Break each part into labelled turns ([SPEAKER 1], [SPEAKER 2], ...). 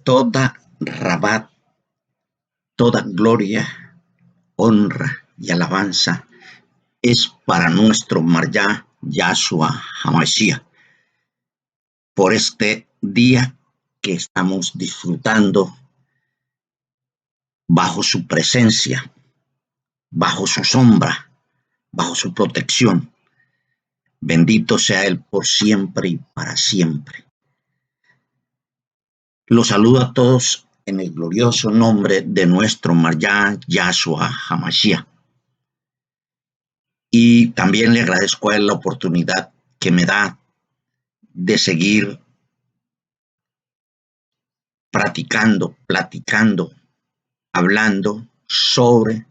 [SPEAKER 1] Toda Rabat, toda gloria, honra y alabanza es para nuestro Marjá Yahshua Hamashiach por este día que estamos disfrutando bajo su presencia, bajo su sombra, bajo su protección. Bendito sea Él por siempre y para siempre. Los saludo a todos en el glorioso nombre de nuestro Marjá Yahshua Hamashiach. Y también le agradezco a Él la oportunidad que me da de seguir practicando, platicando, hablando sobre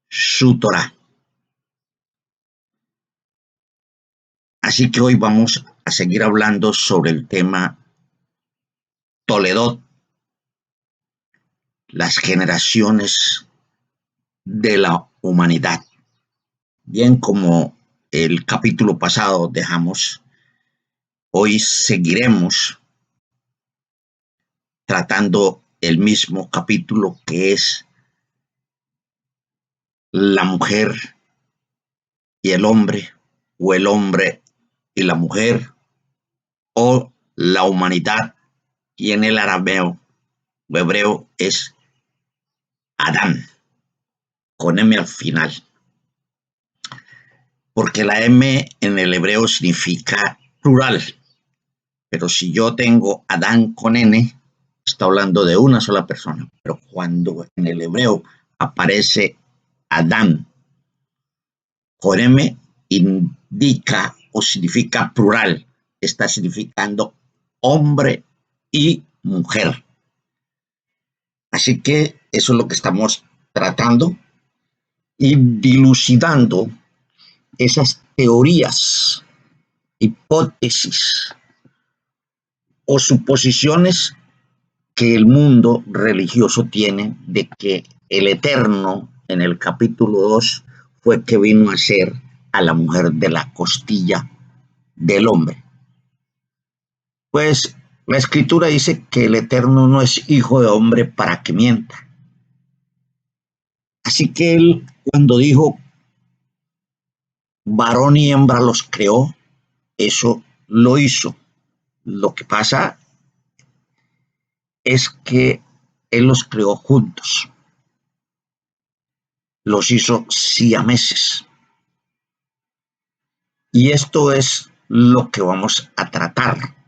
[SPEAKER 1] su Torah. Así que hoy vamos a seguir hablando sobre el tema Toledot, las generaciones de la humanidad. Bien, como el capítulo pasado dejamos, hoy seguiremos tratando el mismo capítulo que es la mujer y el hombre, o el hombre y la mujer, o la humanidad, y en el arameo o hebreo es Adán, con M al final. Porque la M en el hebreo significa plural, pero si yo tengo Adán con N, está hablando de una sola persona. Pero cuando en el hebreo aparece Adán con M, indica o significa plural, está significando hombre y mujer. Así que eso es lo que estamos tratando y dilucidando esas teorías, hipótesis o suposiciones que el mundo religioso tiene de que el Eterno en el capítulo 2 fue que vino a ser a la mujer de la costilla del hombre. Pues la escritura dice que el Eterno no es hijo de hombre para que mienta. Así que él, cuando dijo varón y hembra los creó, eso lo hizo. Lo que pasa es que él los creó juntos. Los hizo siameses. Y esto es lo que vamos a tratar.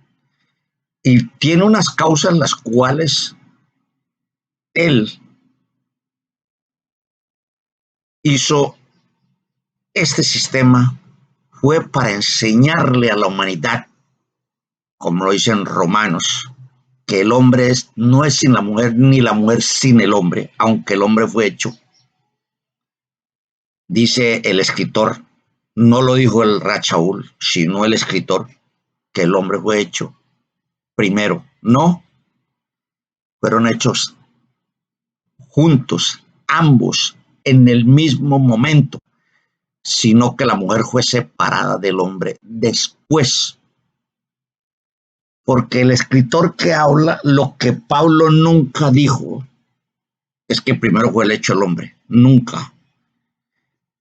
[SPEAKER 1] Y tiene unas causas las cuales él hizo este sistema, fue para enseñarle a la humanidad, como lo dicen Romanos, que el hombre no es sin la mujer ni la mujer sin el hombre, aunque el hombre fue hecho. Dice el escritor, no lo dijo el Rachaúl, sino el escritor, que el hombre fue hecho primero. No, fueron hechos juntos, ambos, en el mismo momento, sino que la mujer fue separada del hombre después. Porque el escritor que habla, lo que Pablo nunca dijo, es que primero fue el hecho el hombre, nunca.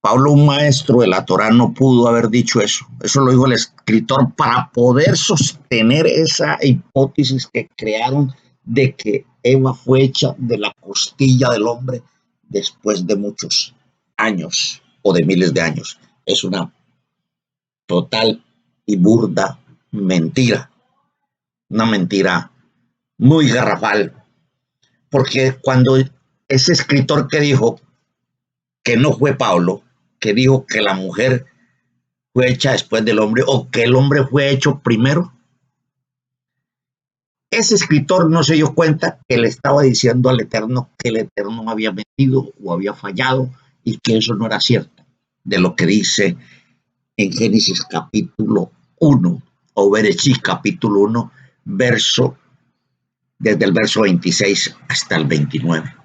[SPEAKER 1] Pablo, un maestro de la Torá, no pudo haber dicho eso. Eso lo dijo el escritor para poder sostener esa hipótesis que crearon de que Eva fue hecha de la costilla del hombre después de muchos años o de miles de años. Es una total y burda mentira. Una mentira muy garrafal. Porque cuando ese escritor que dijo que no fue Pablo, que dijo que la mujer fue hecha después del hombre o que el hombre fue hecho primero, ese escritor no se dio cuenta que le estaba diciendo al Eterno que el Eterno había mentido o había fallado y que eso no era cierto, de lo que dice en Génesis capítulo 1 o Bereshit capítulo 1, desde el verso 26 hasta el 29.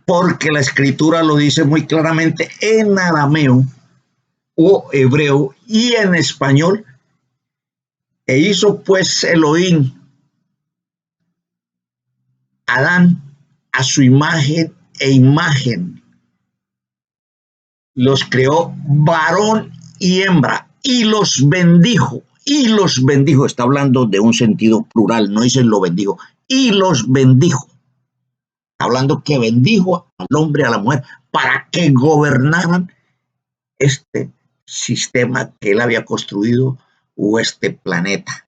[SPEAKER 1] Porque la escritura lo dice muy claramente en arameo o hebreo y en español. E hizo pues Elohim Adán a su imagen e imagen los creó varón y hembra y los bendijo. Y los bendijo, está hablando de un sentido plural, no dice lo bendijo, y los bendijo. Está hablando que bendijo al hombre y a la mujer para que gobernaran este sistema que él había construido o este planeta.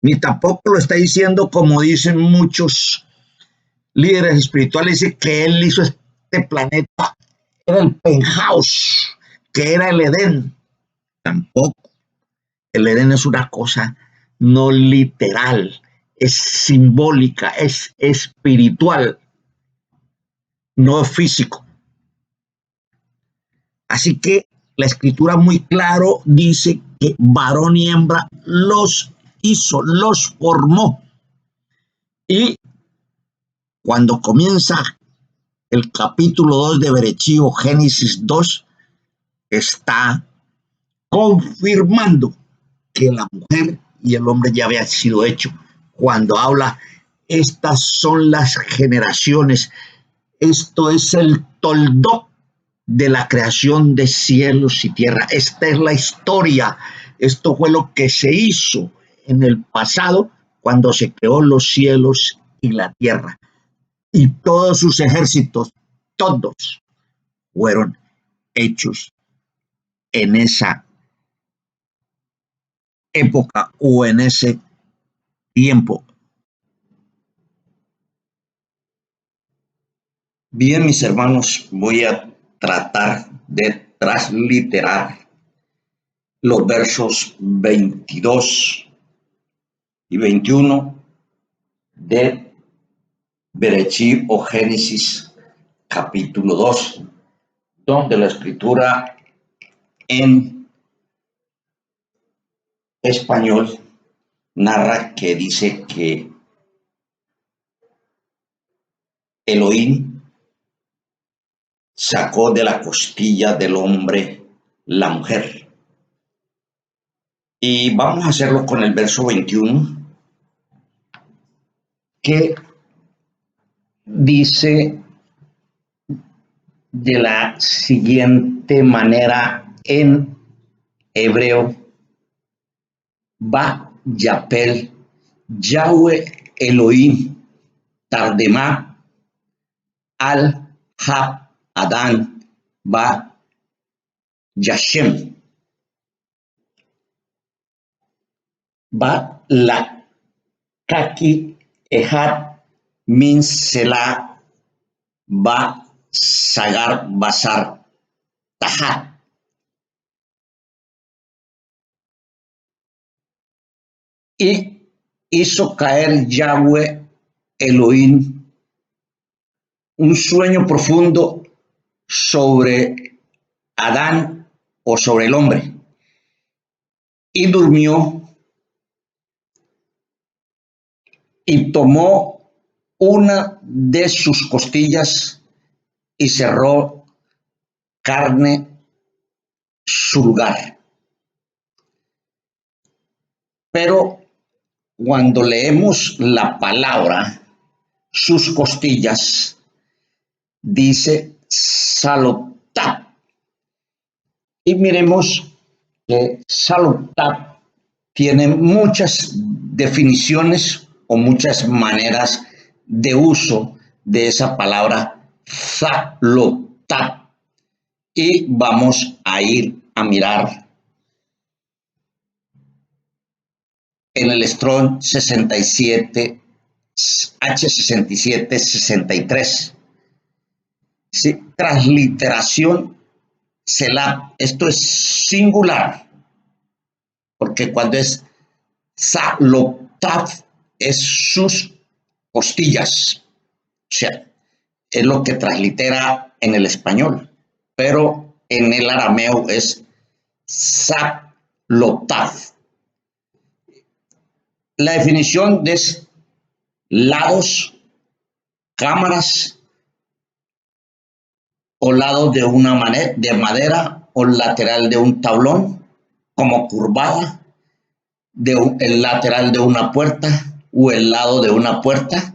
[SPEAKER 1] Ni tampoco lo está diciendo como dicen muchos líderes espirituales, dice que él hizo este planeta, era el penthouse, que era el Edén. Tampoco. El Edén es una cosa no literal, es simbólica, es espiritual, no físico. Así que la escritura muy claro dice que varón y hembra los hizo, los formó. Y cuando comienza el capítulo 2 de Berechí o Génesis 2, está confirmando que la mujer y el hombre ya habían sido hechos. Cuando habla, estas son las generaciones, esto es el toldó de la creación de cielos y tierra. Esta es la historia, esto fue lo que se hizo en el pasado cuando se creó los cielos y la tierra. Y todos sus ejércitos, todos fueron hechos en esa época o en ese tiempo. Bien, mis hermanos, voy a tratar de transliterar los versos 22 y 21 de Berechí o Génesis capítulo 2, donde la escritura en español narra que dice que Elohim sacó de la costilla del hombre la mujer. Y vamos a hacerlo con el verso 21, que dice de la siguiente manera en hebreo: Va Yapel Yahweh Elohim Tardemá al Hab Adán Va Yashem. Va la Kaki Ehad Min Selah Va Sagar Basar Tahat. Y hizo caer Yahweh Elohim un sueño profundo sobre Adán o sobre el hombre. Y durmió y tomó una de sus costillas y cerró carne su lugar. Pero cuando leemos la palabra, sus costillas, dice Salotat. Y miremos que Salotat tiene muchas definiciones o muchas maneras de uso de esa palabra Salotat. Y vamos a ir a mirar en el Strong 67, H67, 63. ¿Sí? Transliteración Selah. Esto es singular, porque cuando es Salotat es sus costillas. O sea, es lo que translitera en el español, pero en el arameo es Salotat. La definición de lados, cámaras o lados de una de madera o lateral de un tablón, como curvada, el lateral de una puerta o el lado de una puerta,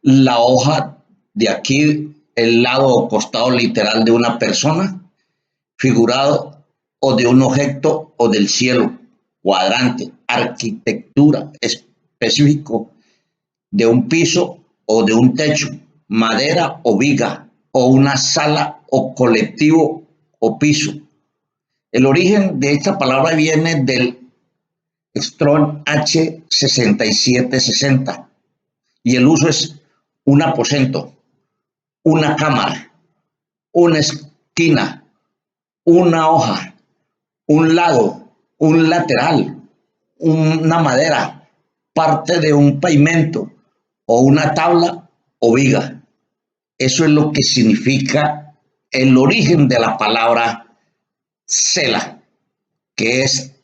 [SPEAKER 1] La hoja de aquí, el lado o costado literal de una persona, figurado o de un objeto o del cielo, cuadrante, arquitectura específico de un piso o de un techo, madera o viga, o una sala o colectivo o piso. El origen de esta palabra viene del Strong H6760 y el uso es un aposento, una cámara, una esquina, una hoja, un lado, un lateral, una madera, parte de un pavimento o una tabla o viga. Eso es lo que significa el origen de la palabra cela, que es,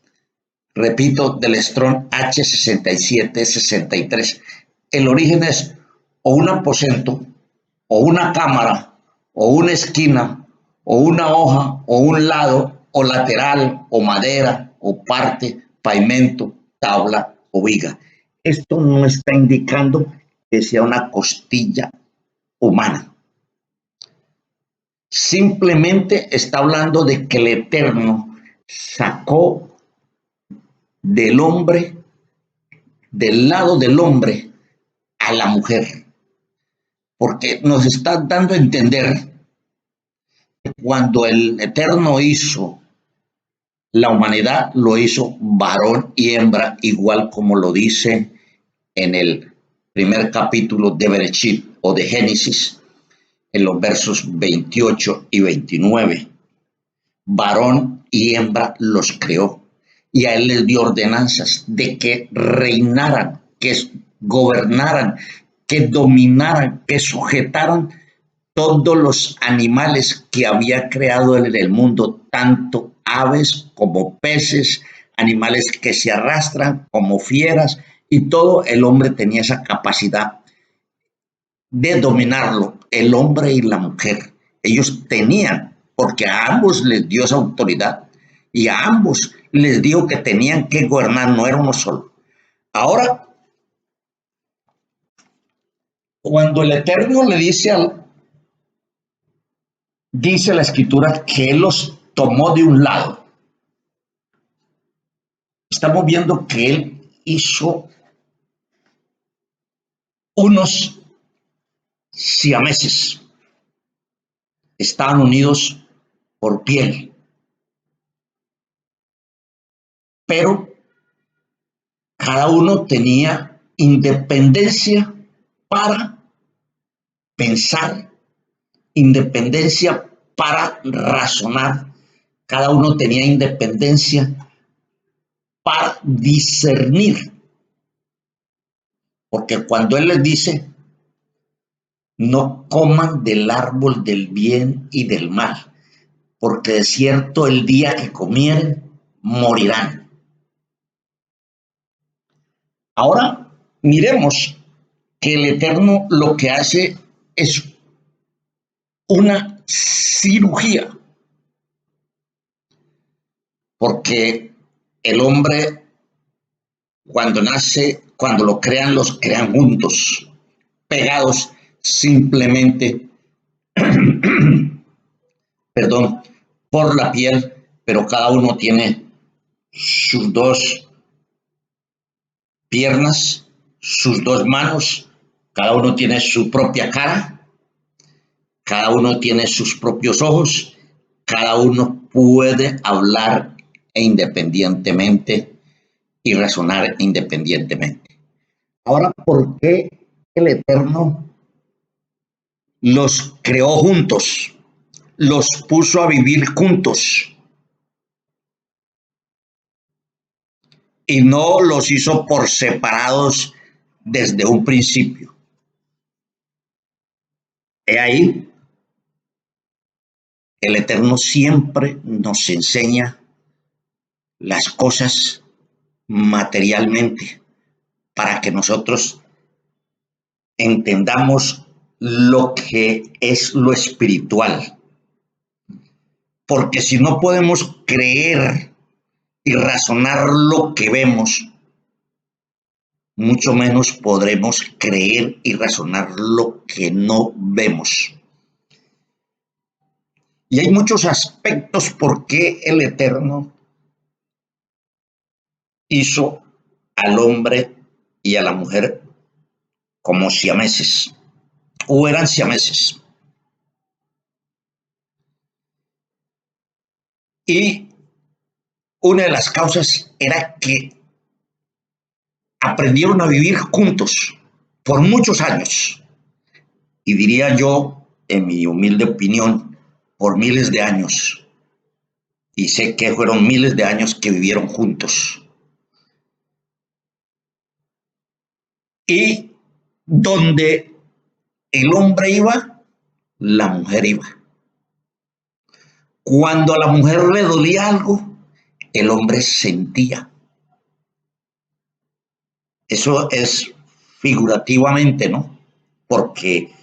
[SPEAKER 1] repito, del Strong H6763. El origen es o un aposento, o una cámara, o una esquina, o una hoja, o un lado, o lateral, o madera, o parte, pavimento, tabla o viga. Esto no está indicando que sea una costilla humana. Simplemente está hablando de que el Eterno sacó del hombre, del lado del hombre, a la mujer. Porque nos está dando a entender que cuando el Eterno hizo la humanidad, lo hizo varón y hembra, igual como lo dice en el primer capítulo de Bereshit o de Génesis, en los versos 28 y 29. Varón y hembra los creó y a él les dio ordenanzas de que reinaran, que gobernaran, que dominaran, que sujetaran todos los animales que había creado en el mundo, tanto aves como peces, animales que se arrastran como fieras, y todo el hombre tenía esa capacidad de dominarlo, el hombre y la mujer. Ellos tenían, porque a ambos les dio esa autoridad y a ambos les dijo que tenían que gobernar, no era uno solo. Ahora, cuando el Eterno le dice la escritura que él los tomó de un lado, estamos viendo que él hizo unos siameses, estaban unidos por piel, pero cada uno tenía independencia para pensar, independencia para razonar, cada uno tenía independencia para discernir, porque cuando él les dice, no coman del árbol del bien y del mal, porque de cierto el día que comieren, morirán. Ahora miremos que el Eterno lo que hace es una cirugía, porque el hombre cuando nace, cuando lo crean, los crean juntos, pegados simplemente, perdón, por la piel, pero cada uno tiene sus dos piernas, sus dos manos, cada uno tiene su propia cara, cada uno tiene sus propios ojos, cada uno puede hablar independientemente y razonar independientemente. Ahora, ¿por qué el Eterno los creó juntos? Los puso a vivir juntos y no los hizo por separados desde un principio. He ahí, el Eterno siempre nos enseña las cosas materialmente para que nosotros entendamos lo que es lo espiritual. Porque si no podemos creer y razonar lo que vemos, mucho menos podremos creer y razonar lo que no vemos. Y hay muchos aspectos por qué el Eterno hizo al hombre y a la mujer como siameses, o eran siameses. Y una de las causas era que aprendieron a vivir juntos por muchos años. Y diría yo, en mi humilde opinión, por miles de años. Y sé que fueron miles de años que vivieron juntos. Y donde el hombre iba, la mujer iba. Cuando a la mujer le dolía algo, el hombre sentía. Eso es figurativamente, ¿no? Porque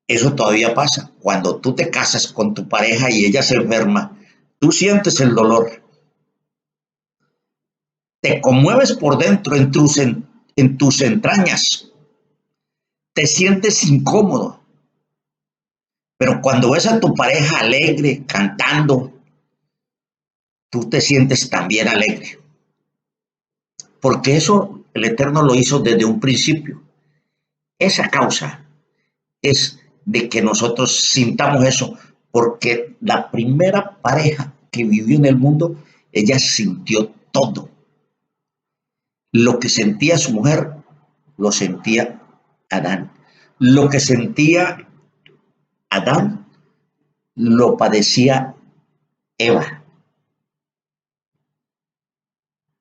[SPEAKER 1] eso todavía pasa. Cuando tú te casas con tu pareja y ella se enferma, tú sientes el dolor. Te conmueves por dentro, en tus entrañas. Te sientes incómodo. Pero cuando ves a tu pareja alegre, cantando, tú te sientes también alegre. Porque eso el Eterno lo hizo desde un principio. Esa causa es de que nosotros sintamos eso, porque la primera pareja que vivió en el mundo, ella sintió todo. Lo que sentía su mujer, lo sentía Adán. Lo que sentía Adán, lo padecía Eva.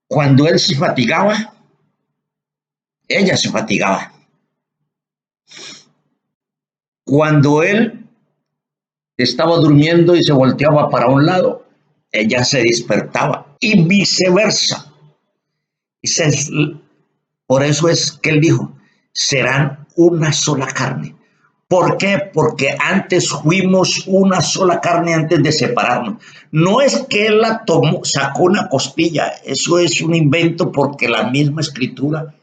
[SPEAKER 1] Cuando él se fatigaba, ella se fatigaba. Cuando él estaba durmiendo y se volteaba para un lado, ella se despertaba y viceversa. Por eso es que él dijo, serán una sola carne. ¿Por qué? Porque antes fuimos una sola carne antes de separarnos. No es que él la tomó, sacó una costilla, eso es un invento porque la misma escritura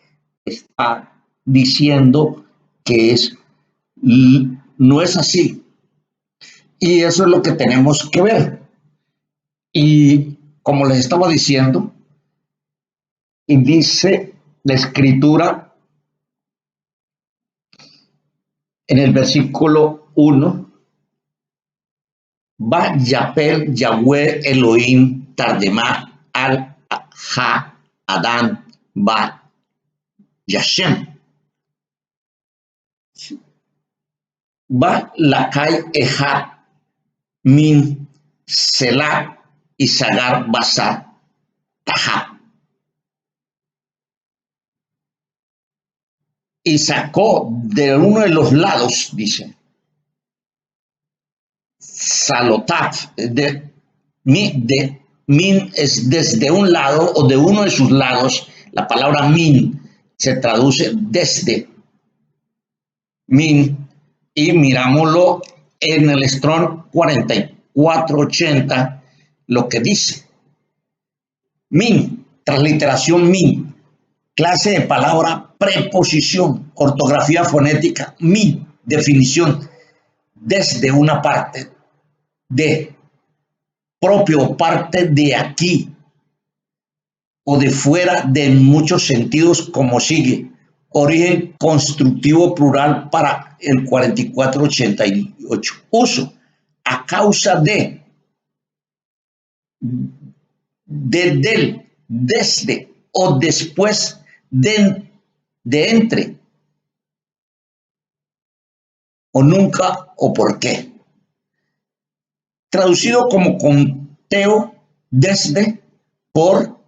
[SPEAKER 1] está diciendo que no es así. Y eso es lo que tenemos que ver. Y como les estaba diciendo, y dice la escritura en el versículo 1, va Yapel Yahweh Elohim Tardemá al Ha Adán va Yashem. Va Lakai Eha Min Selah y Sagar Basar Taha. Y sacó de uno de los lados, dice, Salotat, min es desde un lado o de uno de sus lados, la palabra min se traduce desde min y mirámoslo en el Strong 4480, lo que dice. Min, transliteración min, clase de palabra, preposición, ortografía fonética, min, definición, desde una parte, de, propio, parte de aquí o de fuera, de muchos sentidos, como sigue. Origen constructivo plural para el 4488. Uso, a causa del, desde o después de entre, o nunca o por qué. Traducido como conteo, desde, por,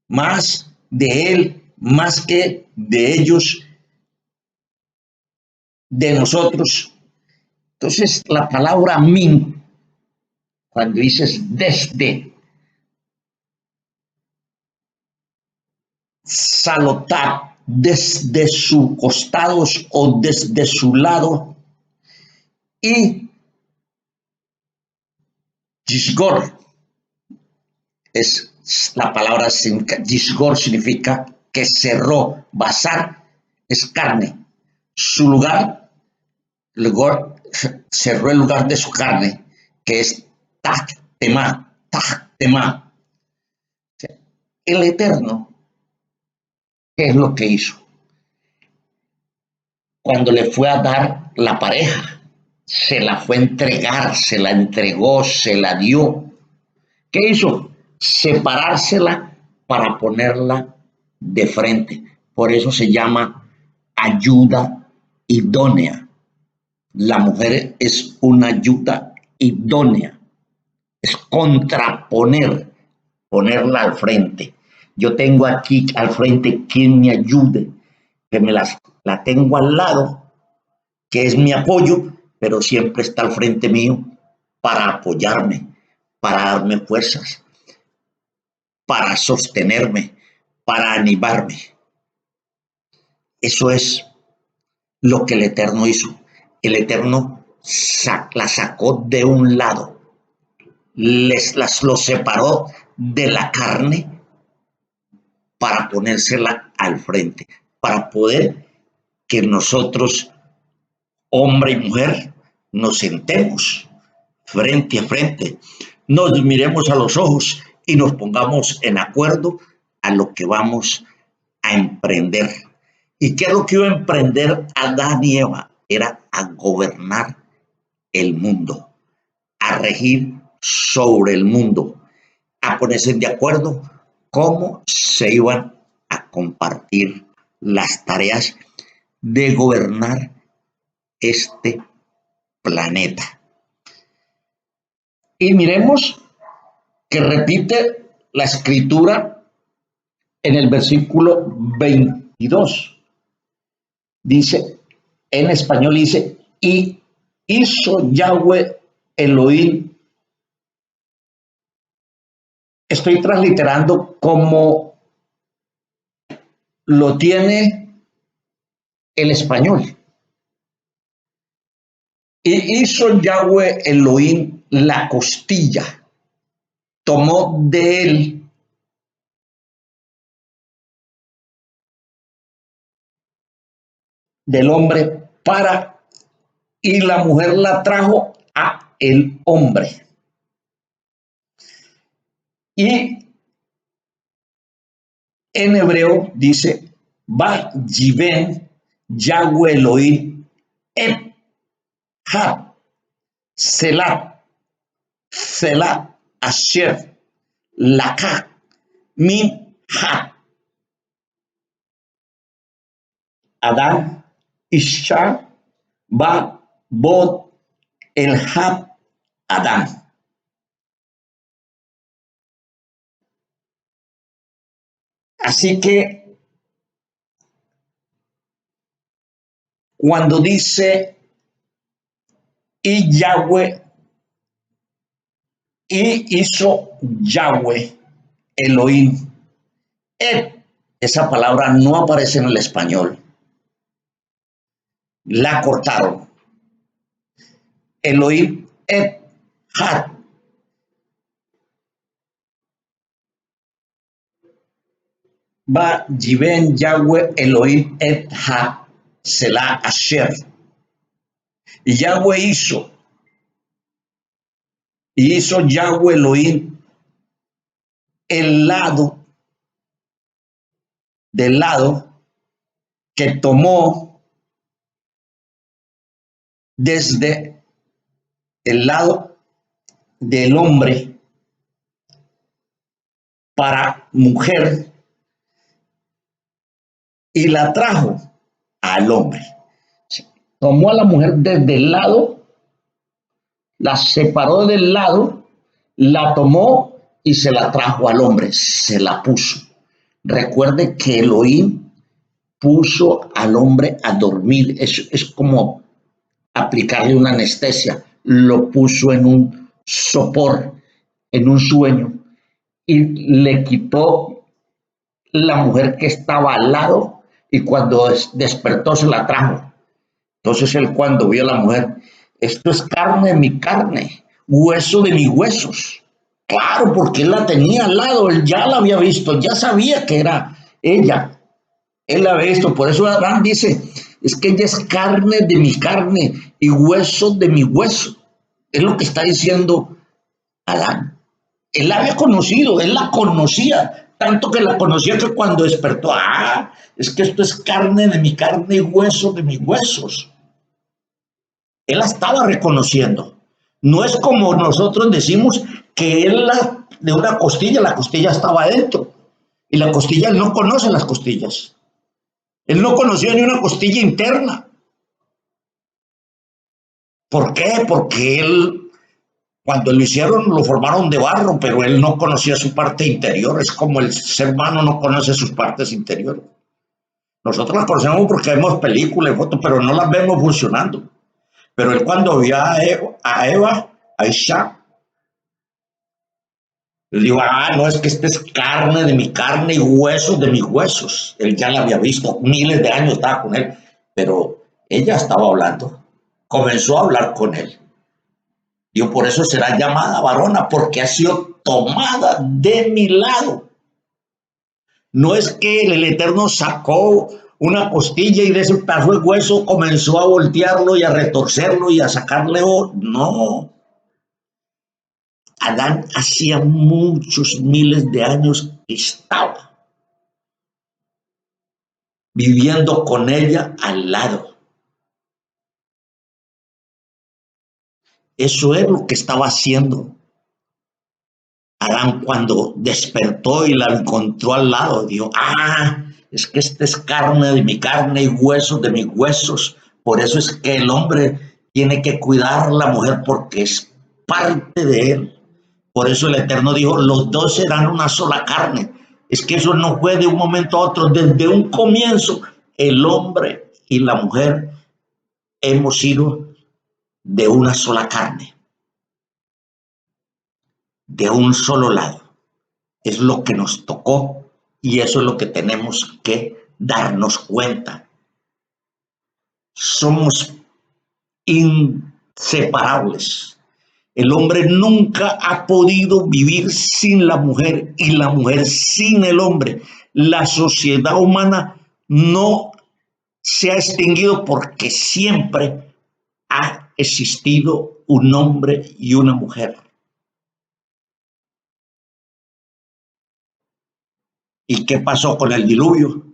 [SPEAKER 1] más, de él, más que, de ellos, de nosotros. Entonces, la palabra min, cuando dices desde, salotar, desde sus costados o desde su lado, y Yisgor, es la palabra, Yisgor significa que cerró. Basar es carne. Su lugar, cerró el lugar de su carne, que es Tachtema, Tachtema. El Eterno, ¿qué es lo que hizo? Cuando le fue a dar la pareja, se la fue a entregar, se la entregó, se la dio. ¿Qué hizo? Separársela para ponerla de frente. Por eso se llama ayuda idónea. La mujer es una ayuda idónea. Es contraponer, ponerla al frente. Yo tengo aquí al frente quien me ayude, que la tengo al lado, que es mi apoyo, pero siempre está al frente mío para apoyarme, para darme fuerzas, para sostenerme, para animarme. Eso es lo que el Eterno hizo. El Eterno la sacó de un lado, lo separó de la carne para ponérsela al frente, para poder que nosotros, hombre y mujer, nos sentemos frente a frente, nos miremos a los ojos y nos pongamos en acuerdo a lo que vamos a emprender. ¿Y qué es lo que iba a emprender Adán y Eva? Era a gobernar el mundo, a regir sobre el mundo, a ponerse de acuerdo cómo se iban a compartir las tareas de gobernar este planeta. Y miremos que repite la escritura en el versículo 22. Dice, en español dice, y hizo Yahweh Elohim. Estoy transliterando como lo tiene el español. Y hizo Yahweh Elohim la costilla, tomó de él del hombre y la mujer la trajo a el hombre. Y en hebreo dice, va Yiven Yahweh Elohim et ha Selah Selah Asher Laka Min ha Adán Isha va Bod el Hab Adán. Así que cuando dice y Yahweh, y hizo Yahweh Elohim, esa palabra no aparece en el español, la cortaron. Elohim et Had. Va Yiven Yahweh Elohim et Ha Selah Asher. Y Yahweh hizo Yahweh Elohim el lado del lado que tomó desde el lado del hombre para mujer y la trajo al hombre. Tomó a la mujer desde el lado, la separó del lado, la tomó y se la trajo al hombre, se la puso. Recuerde que Elohim puso al hombre a dormir, es como aplicarle una anestesia, lo puso en un sopor, en un sueño, y le quitó la mujer que estaba al lado y cuando despertó se la trajo. Entonces él cuando vio a la mujer, esto es carne de mi carne, hueso de mis huesos. Claro, porque él la tenía al lado, él ya la había visto, ya sabía que era ella. Él la ha visto, por eso Adán dice, es que ella es carne de mi carne y hueso de mi hueso. Es lo que está diciendo Adán. Él la había conocido, él la conocía, tanto que la conocía que cuando despertó, es que esto es carne de mi carne y hueso de mis huesos. Él la estaba reconociendo. No es como nosotros decimos que él de una costilla, la costilla estaba adentro. Y la costilla, él no conoce las costillas. Él no conocía ni una costilla interna. ¿Por qué? Porque él, cuando lo hicieron, lo formaron de barro, pero él no conocía su parte interior. Es como el ser humano no conoce sus partes interiores. Nosotros las conocemos porque vemos películas y fotos, pero no las vemos funcionando. Pero él cuando vio a Eva, a Isha, él dijo, no, es que esta es carne de mi carne y huesos de mis huesos. Él ya la había visto, miles de años estaba con él, pero ella estaba hablando, comenzó a hablar con él. Digo, por eso será llamada varona, porque ha sido tomada de mi lado. No es que el Eterno sacó una costilla y de ese pedazo de hueso comenzó a voltearlo y a retorcerlo y a sacarle. No, Adán hacía muchos miles de años que estaba viviendo con ella al lado. Eso es lo que estaba haciendo Adán cuando despertó y la encontró al lado. Dijo, es que esta es carne de mi carne y huesos de mis huesos. Por eso es que el hombre tiene que cuidar a la mujer porque es parte de él. Por eso el Eterno dijo, los dos serán una sola carne. Es que eso no fue de un momento a otro. Desde un comienzo, el hombre y la mujer hemos sido de una sola carne, de un solo lado. Es lo que nos tocó y eso es lo que tenemos que darnos cuenta. Somos inseparables. El hombre nunca ha podido vivir sin la mujer y la mujer sin el hombre. La sociedad humana no se ha extinguido porque siempre ha existido un hombre y una mujer. ¿Y qué pasó con el diluvio?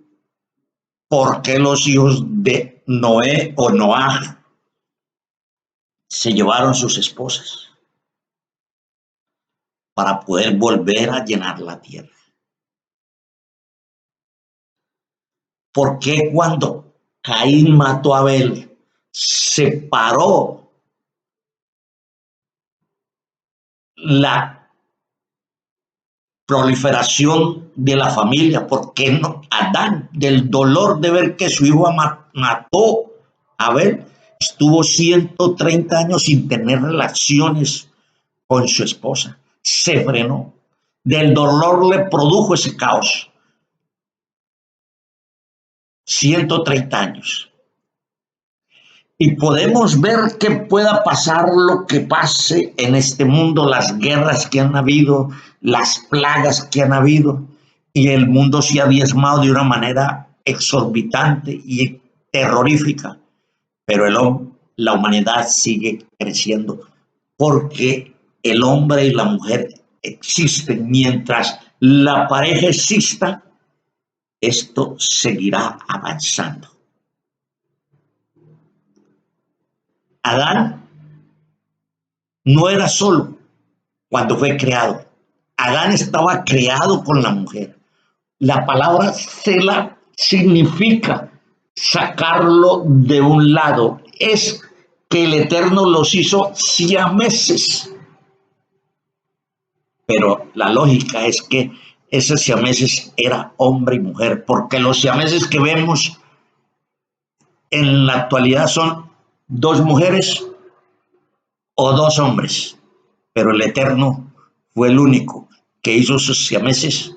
[SPEAKER 1] ¿Por qué los hijos de Noé o Noah se llevaron sus esposas? Para poder volver a llenar la tierra. ¿Por qué cuando Caín mató a Abel separó la proliferación de la familia? ¿Por qué no? Adán, del dolor de ver que su hijo mató a Abel, estuvo 130 años sin tener relaciones con su esposa. Se frenó. Del dolor le produjo ese caos. 130 años. Y podemos ver que pueda pasar lo que pase en este mundo, las guerras que han habido, las plagas que han habido, y el mundo se ha diezmado de una manera exorbitante y terrorífica, pero la humanidad sigue creciendo porque el hombre y la mujer existen. Mientras la pareja exista, esto seguirá avanzando. Adán no era solo cuando fue creado. Adán estaba creado con la mujer. La palabra cela significa sacarlo de un lado. Es que el Eterno los hizo siameses. Pero la lógica es que esos siameses era hombre y mujer, porque los siameses que vemos en la actualidad son dos mujeres o dos hombres, pero el Eterno fue el único que hizo sus siameses,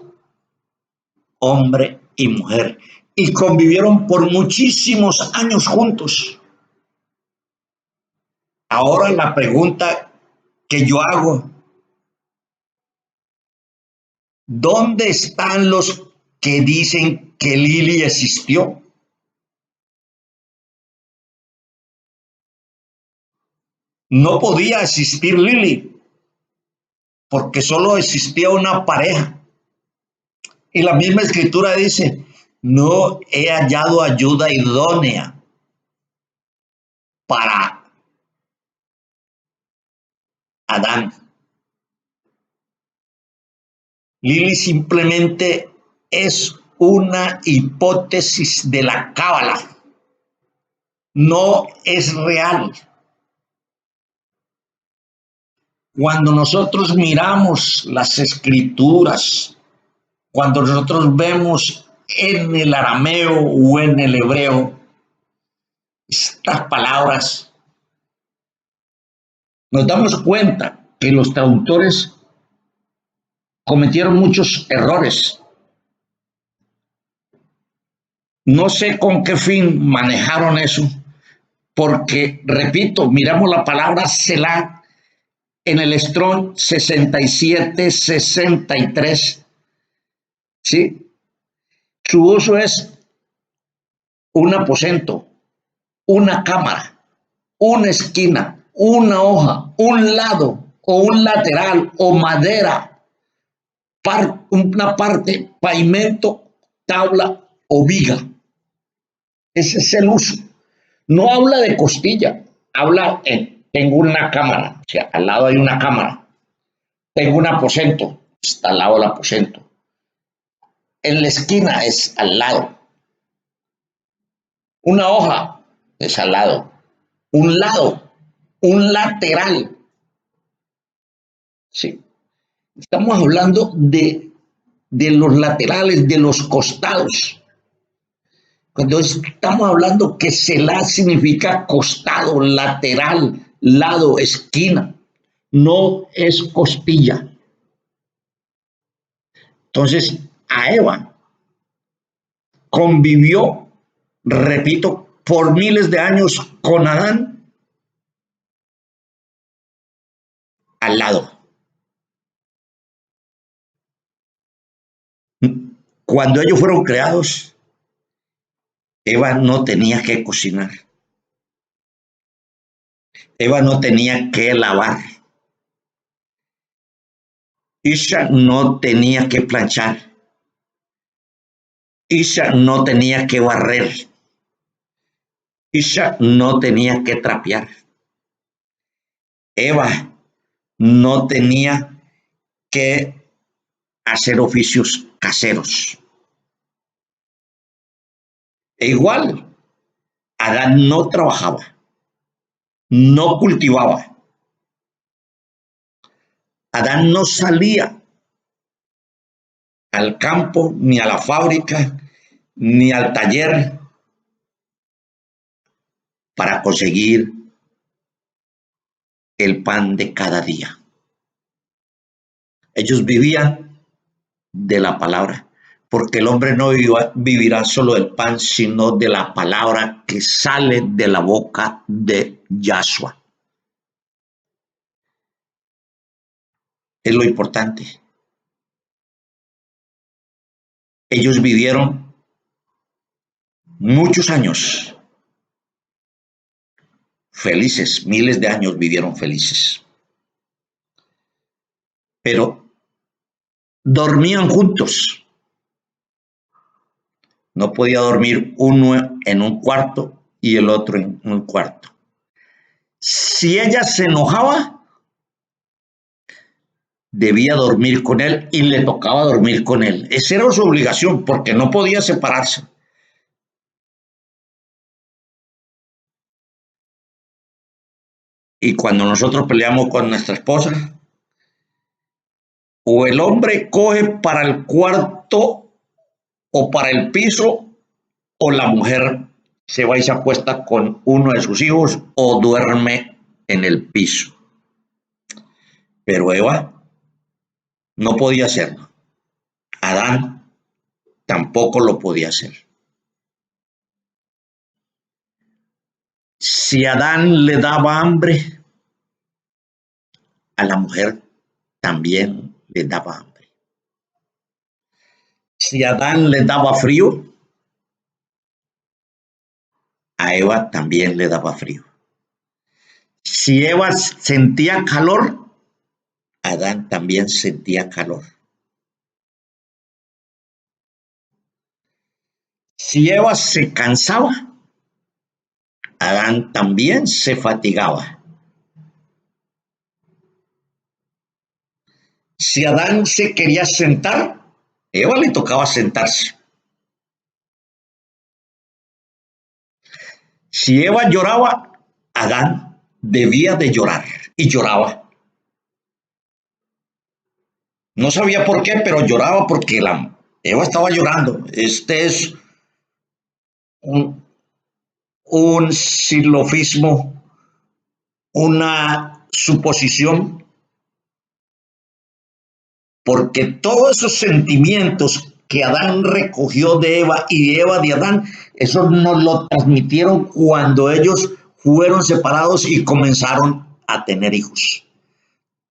[SPEAKER 1] hombre y mujer, y convivieron por muchísimos años juntos. Ahora la pregunta que yo hago, ¿dónde están los que dicen que Lili existió. No podía existir Lili porque solo existía una pareja. Y la misma escritura dice, no he hallado ayuda idónea para Adán. Lili simplemente es una hipótesis de la cábala, no es real. Cuando nosotros miramos las escrituras, cuando nosotros vemos en el arameo o en el hebreo estas palabras, nos damos cuenta que los traductores cometieron muchos errores. No sé con qué fin manejaron eso, porque, repito, miramos la palabra Selah en el Strong 67-63, ¿sí? Su uso es un aposento, una cámara, una esquina, una hoja, un lado o un lateral o madera, una parte, pavimento, tabla o viga. Ese es el uso. No habla de costilla, habla tengo una cámara, o sea, al lado hay una cámara. Tengo un aposento, está al lado del aposento. En la esquina es al lado. Una hoja es al lado. Un lado, un lateral. Sí. Estamos hablando de los laterales, de los costados. Cuando estamos hablando que Selah significa costado, lateral, lado, esquina, no es costilla. Entonces, a Eva convivió, repito, por miles de años con Adán al lado. Cuando ellos fueron creados, Eva no tenía que cocinar. Eva no tenía que lavar. Isha no tenía que planchar. Isha no tenía que barrer. Isha no tenía que trapear. Eva no tenía que hacer oficios caseros. E igual, Adán no trabajaba, no cultivaba. Adán no salía al campo, ni a la fábrica, ni al taller para conseguir el pan de cada día. Ellos vivían de la palabra, porque el hombre no vivirá solo del pan, sino de la palabra que sale de la boca de Yahshua. Es lo importante. Ellos vivieron muchos años felices, miles de años vivieron felices. Pero dormían juntos. No podía dormir uno en un cuarto y el otro en un cuarto. Si ella se enojaba, debía dormir con él y le tocaba dormir con él. Esa era su obligación porque no podía separarse. Y cuando nosotros peleamos con nuestra esposa, o el hombre coge para el cuarto o para el piso, o la mujer se va y se acuesta con uno de sus hijos o duerme en el piso. Pero Eva no podía hacerlo. Adán tampoco lo podía hacer. Si Adán le daba hambre, a la mujer también le daba hambre. Si Adán le daba frío, a Eva también le daba frío. Si Eva sentía calor, Adán también sentía calor. Si Eva se cansaba, Adán también se fatigaba. Si Adán se quería sentar, Eva le tocaba sentarse. Si Eva lloraba, Adán debía de llorar y lloraba. No sabía por qué, pero lloraba porque Eva estaba llorando. Este es un, un silofismo, una suposición, porque todos esos sentimientos que Adán recogió de Eva y Eva de Adán, eso nos lo transmitieron cuando ellos fueron separados y comenzaron a tener hijos.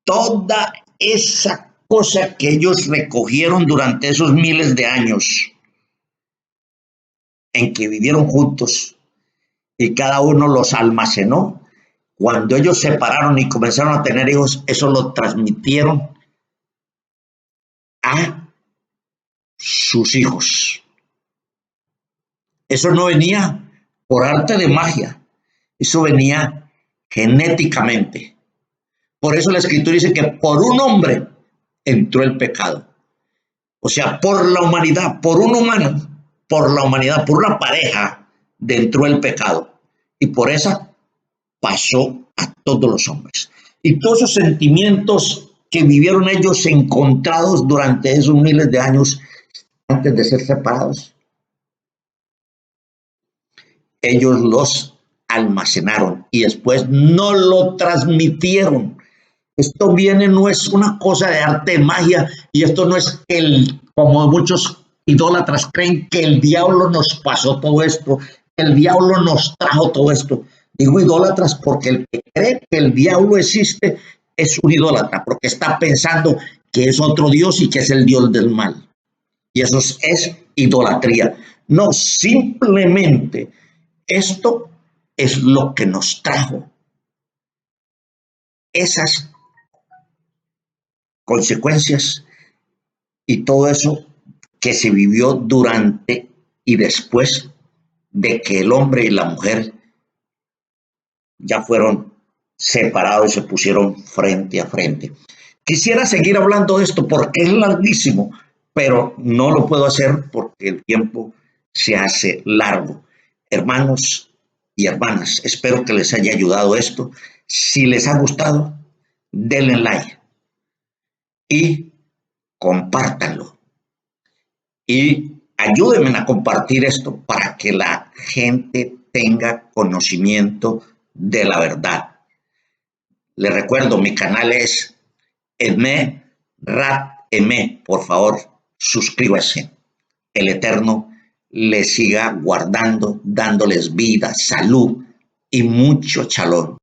[SPEAKER 1] Toda esa cosa que ellos recogieron durante esos miles de años en que vivieron juntos y cada uno los almacenó, cuando ellos se separaron y comenzaron a tener hijos, eso lo transmitieron a sus hijos. Eso no venía por arte de magia, eso venía genéticamente. Por eso la escritura dice que por un hombre entró el pecado. O sea, por la humanidad, por un humano, por la humanidad, por una pareja, entró el pecado. Y por esa pasó a todos los hombres. Y todos esos sentimientos que vivieron ellos encontrados durante esos miles de años antes de ser separados, ellos los almacenaron y después no lo transmitieron. Esto viene, no es una cosa de arte de magia, y esto no es como muchos idólatras creen, que el diablo nos pasó todo esto, el diablo nos trajo todo esto. Digo idólatras porque el que cree que el diablo existe es un idólatra, porque está pensando que es otro Dios y que es el Dios del mal. Y eso es idolatría. No, simplemente esto es lo que nos trajo esas consecuencias y todo eso que se vivió durante y después de que el hombre y la mujer ya fueron separados y se pusieron frente a frente. Quisiera seguir hablando de esto porque es larguísimo, pero no lo puedo hacer porque el tiempo se hace largo. Hermanos y hermanas, espero que les haya ayudado esto. Si les ha gustado, denle like y compártanlo. Y ayúdenme a compartir esto para que la gente tenga conocimiento de la verdad. Les recuerdo, mi canal es Edme Rat Eme. Por favor, suscríbase. El Eterno les siga guardando, dándoles vida, salud y mucho chalón.